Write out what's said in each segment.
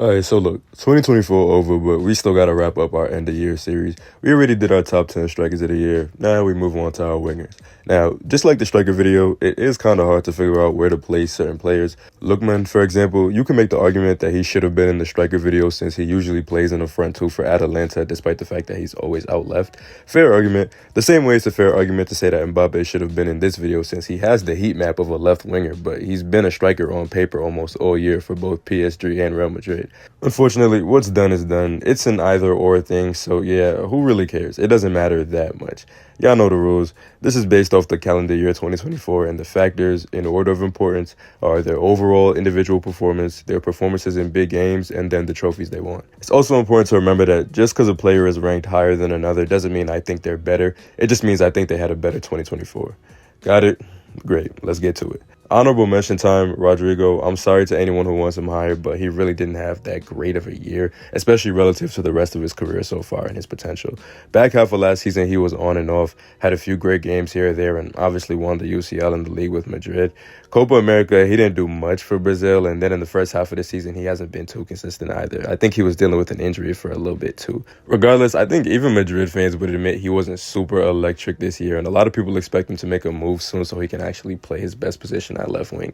All right, so look, 2024 over, but we still got to wrap up our end of year series. We already did our top 10 strikers of the year. Now we move on to our wingers. Now, just like the striker video, it is kind of hard to figure out where to place certain players. Lookman, for example, you can make the argument that he should have been in the striker video since he usually plays in the front two for Atalanta, despite the fact that he's always out left. Fair argument. The same way it's a fair argument to say that Mbappe should have been in this video since he has the heat map of a left winger, but he's been a striker on paper almost all year for both PSG and Real Madrid. Unfortunately, what's done is done. It's an either or thing, so yeah, who really cares? It doesn't matter that much. Y'all know the rules. This is based off the calendar year 2024, and the factors in order of importance are their overall individual performance, their performances in big games, and then the trophies they won. It's also important to remember that just because a player is ranked higher than another doesn't mean I think they're better. It just means I think they had a better 2024. Got it? Great. Let's get to it. Honorable mention time, Rodrigo. I'm sorry to anyone who wants him higher, but he really didn't have that great of a year, especially relative to the rest of his career so far and his potential. Back half of last season, he was on and off, had a few great games here or there, and obviously won the UCL in the league with Madrid. Copa America, he didn't do much for Brazil, and then in the first half of the season, he hasn't been too consistent either. I think he was dealing with an injury for a little bit too. Regardless, I think even Madrid fans would admit he wasn't super electric this year, and a lot of people expect him to make a move soon so he can actually play his best position at left wing.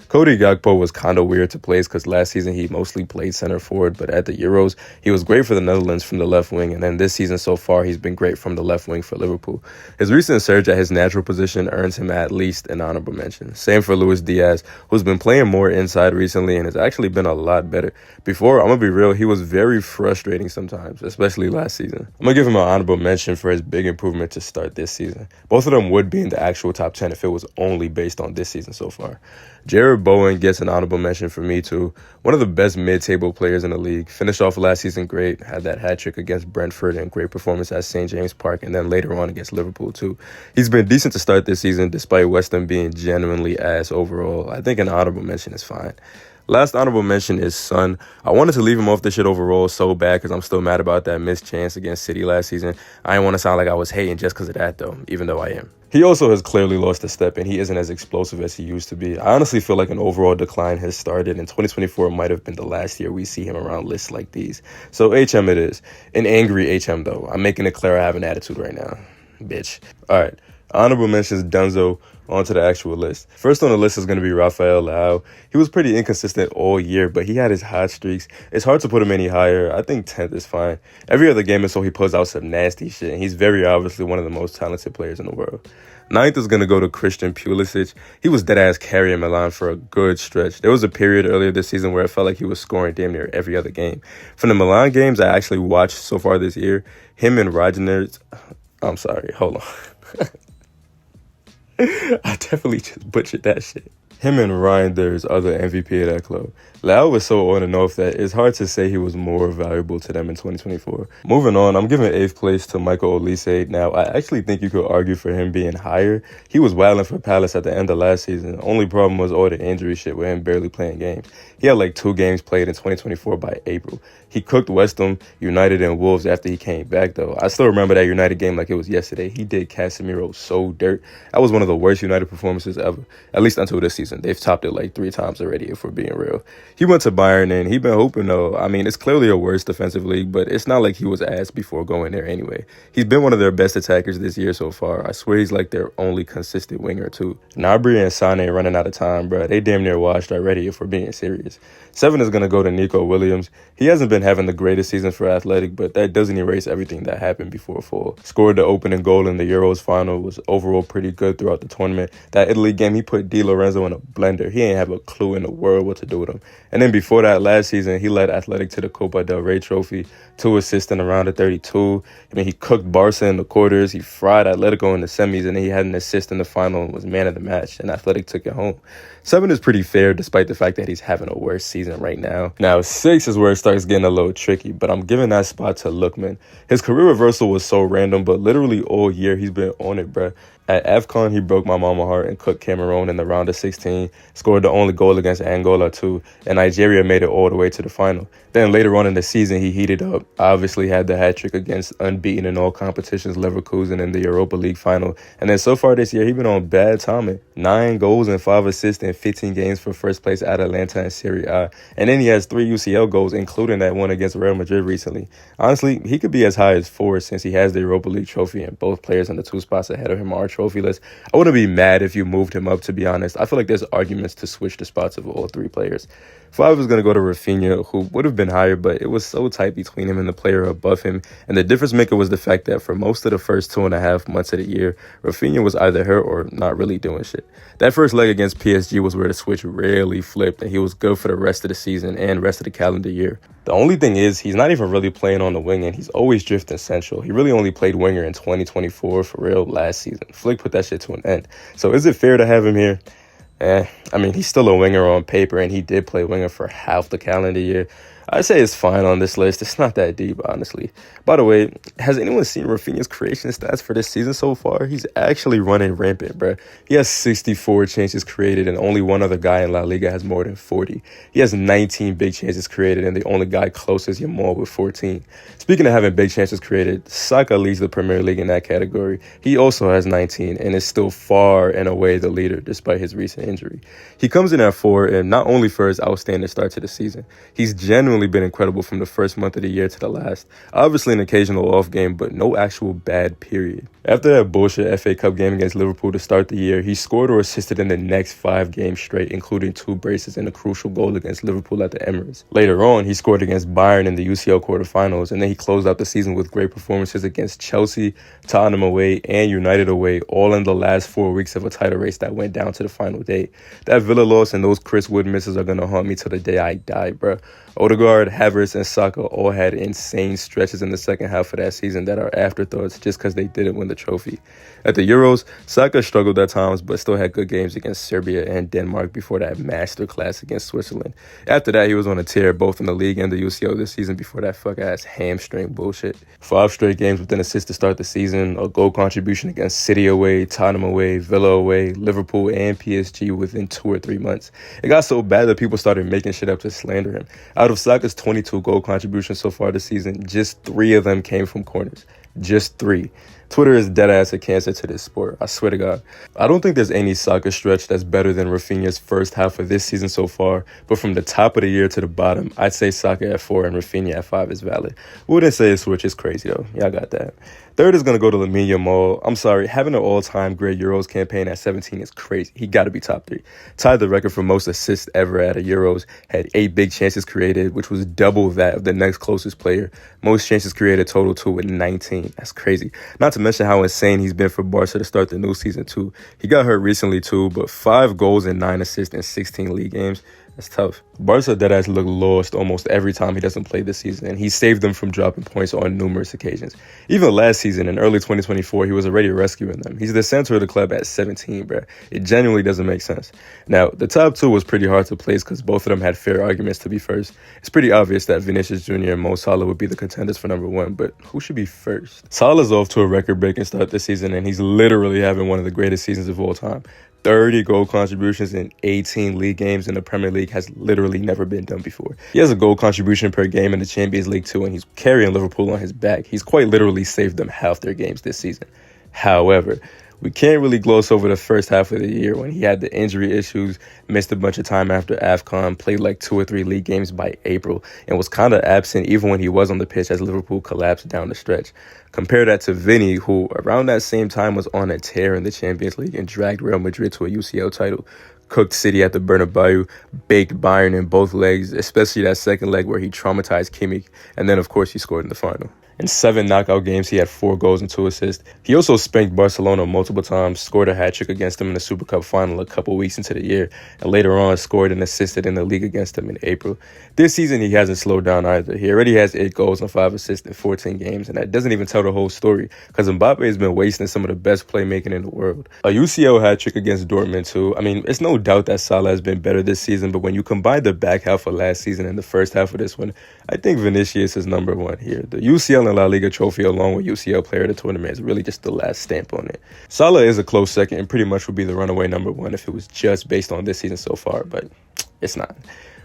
Cody Gakpo was kind of weird to place because last season he mostly played center forward, but at the Euros, he was great for the Netherlands from the left wing, and then this season so far, he's been great from the left wing for Liverpool. His recent surge at his natural position earns him at least an honorable mention. Same for Luis Diaz, who's been playing more inside recently and has actually been a lot better. Before, I'm going to be real, he was very frustrating sometimes, especially last season. I'm going to give him an honorable mention for his big improvement to start this season. Both of them would be in the actual top 10 if it was only based on this season so far. Jared Bowen gets an honorable mention for me too. One of the best mid-table players in the league. Finished off last season great. Had that hat trick against Brentford and great performance at St. James Park and then later on against Liverpool too. He's been decent to start this season despite West Ham being genuinely ass overall. I think an honorable mention is fine. Last honorable mention is Son. I wanted to leave him off this shit overall so bad because I'm still mad about that missed chance against City last season. I didn't want to sound like I was hating just because of that though, even though I am. He also has clearly lost a step and he isn't as explosive as he used to be. I honestly feel like an overall decline has started and 2024 might have been the last year we see him around lists like these. So HM it is. An angry HM though. I'm making it clear I have an attitude right now. Bitch. Alright. Honorable mentions Dunzo. On to the actual list. First on the list is going to be Rafael Leao. He was pretty inconsistent all year, but he had his hot streaks. It's hard to put him any higher. I think 10th is fine. Every other game or so he pulls out some nasty shit, and he's very obviously one of the most talented players in the world. 9th is going to go to Christian Pulisic. He was dead-ass carrying Milan for a good stretch. There was a period earlier this season where it felt like he was scoring damn near every other game. From the Milan games I actually watched so far this year, him and Rajner... I'm sorry, hold on. I definitely just butchered that shit. Him and Reinders are the MVP of that club. Leao was so on and off that it's hard to say he was more valuable to them in 2024. Moving on, I'm giving 8th place to Michael Olise. Now, I actually think you could argue for him being higher. He was wilding for Palace at the end of last season. The only problem was all the injury shit with him barely playing games. He had like 2 games played in 2024 by April. He cooked West Ham, United, and Wolves after he came back, though. I still remember that United game like it was yesterday. He did Casemiro so dirt. That was one of the worst United performances ever, at least until this season. They've topped it like 3 times already, if we're being real. He went to Bayern, and he been hoping, though. I mean, it's clearly a worse defensive league, but it's not like he was ass before going there anyway. He's been one of their best attackers this year so far. I swear he's like their only consistent winger, too. Gnabry and Sane running out of time, bro. They damn near washed already, if we're being serious. 7 is going to go to Nico Williams. He hasn't been having the greatest season for Athletic, but that doesn't erase everything that happened before fall. Scored the opening goal in the Euros final, was overall pretty good throughout the tournament. That Italy game, he put Di Lorenzo in a blender. He ain't have a clue in the world what to do with him. And then before that, last season, he led Athletic to the Copa del Rey trophy, 2 assists in a round of 32. I mean, he cooked Barca in the quarters, he fried Atletico in the semis, and then he had an assist in the final and was man of the match, and Athletic took it home. 7 is pretty fair, despite the fact that he's having a worse season right now. Now, 6 is where it starts getting a little tricky, but I'm giving that spot to Lookman. His career reversal was so random, but literally all year he's been on it, bruh. At AFCON, he broke my mama heart and cooked Cameroon in the round of 16, scored the only goal against Angola too, and Nigeria made it all the way to the final. Then later on in the season, he heated up, obviously had the hat-trick against unbeaten in all competitions Leverkusen in the Europa League final, and then so far this year, he's been on bad timing. 9 goals and 5 assists in 15 games for first place Atalanta and Serie A, and then he has 3 UCL goals, including that one against Real Madrid recently. Honestly, he could be as high as 4 since he has the Europa League trophy, and both players in the 2 spots ahead of him are trophyless. I wouldn't be mad if you moved him up, to be honest. I feel like there's arguments to switch the spots of all 3 players. 5 is going to go to Rafinha, who would have been higher, but it was so tight between him and the player above him. And the difference maker was the fact that for most of the first 2.5 months of the year, Rafinha was either hurt or not really doing shit. That first leg against PSG was where the switch really flipped, and he was good for the rest of the season and rest of the calendar year. The only thing is, he's not even really playing on the wing, and he's always drifting central. He really only played winger in 2024 for real last season. Flick put that shit to an end. So is it fair to have him here? I mean, he's still a winger on paper, and he did play winger for half the calendar year. I'd say it's fine on this list. It's not that deep, honestly. By the way, has anyone seen Rafinha's creation stats for this season so far? He's actually running rampant, bro. He has 64 chances created, and only one other guy in La Liga has more than 40. He has 19 big chances created, and the only guy closest is Yamal with 14. Speaking of having big chances created, Saka leads the Premier League in that category. He also has 19, and is still far and away the leader, despite his recent injury. He comes in at 4, and not only for his outstanding start to the season, he's genuinely been incredible from the first month of the year to the last. Obviously an occasional off game, but no actual bad period. After that bullshit FA Cup game against Liverpool to start the year, he scored or assisted in the next 5 games straight, including 2 braces and a crucial goal against Liverpool at the Emirates. Later on, he scored against Bayern in the UCL quarterfinals, and then he closed out the season with great performances against Chelsea, Tottenham away, and United away, all in the last 4 weeks of a title race that went down to the final day. That Villa loss and those Chris Wood misses are going to haunt me till the day I die, bruh. Odegaard, Havertz, and Saka all had insane stretches in the second half of that season that are afterthoughts just because they didn't win the trophy. At the Euros, Saka struggled at times but still had good games against Serbia and Denmark before that masterclass against Switzerland. After that, he was on a tear both in the league and the UCL this season before that fuck-ass hamstring bullshit. 5 straight games with an assist to start the season, a goal contribution against City away, Tottenham away, Villa away, Liverpool, and PSG within 2 or 3 months. It got so bad that people started making shit up to slander him. Out of Saka's 22 goal contributions so far this season, just 3 of them came from corners. Just 3. Twitter is deadass a cancer to this sport, I swear to God. I don't think there's any Saka stretch that's better than Rafinha's first half of this season so far, but from the top of the year to the bottom, I'd say Saka at 4 and Rafinha at 5 is valid. Wouldn't say a switch is crazy though, y'all got that. 3rd is going to go to Lamine Yamal. I'm sorry, having an all-time great Euros campaign at 17 is crazy. He got to be top 3. Tied the record for most assists ever at a Euros, had 8 big chances created, which was double that of the next closest player. Most chances created total too with 19. That's crazy. Not to mention how insane he's been for Barca to start the new season too. He got hurt recently too, but 5 goals and 9 assists in 16 league games. That's tough. Barca deadass look lost almost every time he doesn't play this season, and he saved them from dropping points on numerous occasions. Even last season, in early 2024, he was already rescuing them. He's the center of the club at 17, bruh. It genuinely doesn't make sense. Now, the top 2 was pretty hard to place because both of them had fair arguments to be first. It's pretty obvious that Vinicius Jr. and Mo Salah would be the contenders for number 1, but who should be first? Salah's off to a record-breaking start this season, and he's literally having one of the greatest seasons of all time. 30 goal contributions in 18 league games in the Premier League has literally never been done before. He has a goal contribution per game in the Champions League too, and he's carrying Liverpool on his back. He's quite literally saved them half their games this season. However, we can't really gloss over the first half of the year when he had the injury issues, missed a bunch of time after AFCON, played like 2 or 3 league games by April, and was kind of absent even when he was on the pitch as Liverpool collapsed down the stretch. Compare that to Vinny, who around that same time was on a tear in the Champions League and dragged Real Madrid to a UCL title. Cooked City at the Bernabeu, baked Bayern in both legs, especially that second leg where he traumatized Kimmich, and then of course he scored in the final. In 7 knockout games, he had 4 goals and 2 assists. He also spanked Barcelona multiple times, scored a hat-trick against them in the Super Cup final a couple weeks into the year, and later on scored and assisted in the league against them in April. This season, he hasn't slowed down either. He already has 8 goals and 5 assists in 14 games, and that doesn't even tell the whole story, because Mbappe has been wasting some of the best playmaking in the world. A UCL hat-trick against Dortmund, too. I mean, it's no doubt that Salah has been better this season, but when you combine the back half of last season and the first half of this one, I think Vinicius is number 1 here. The UCL excellent La Liga trophy along with UCL Player of the Tournament is really just the last stamp on it. Salah is a close second and pretty much would be the runaway number one if it was just based on this season so far, but it's not.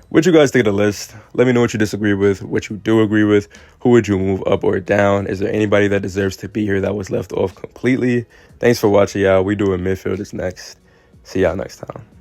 What you guys think of the list? Let me know what you disagree with, what you do agree with. Who would you move up or down? Is there anybody that deserves to be here that was left off completely? Thanks for watching, y'all. We doing midfielders next. See y'all next time.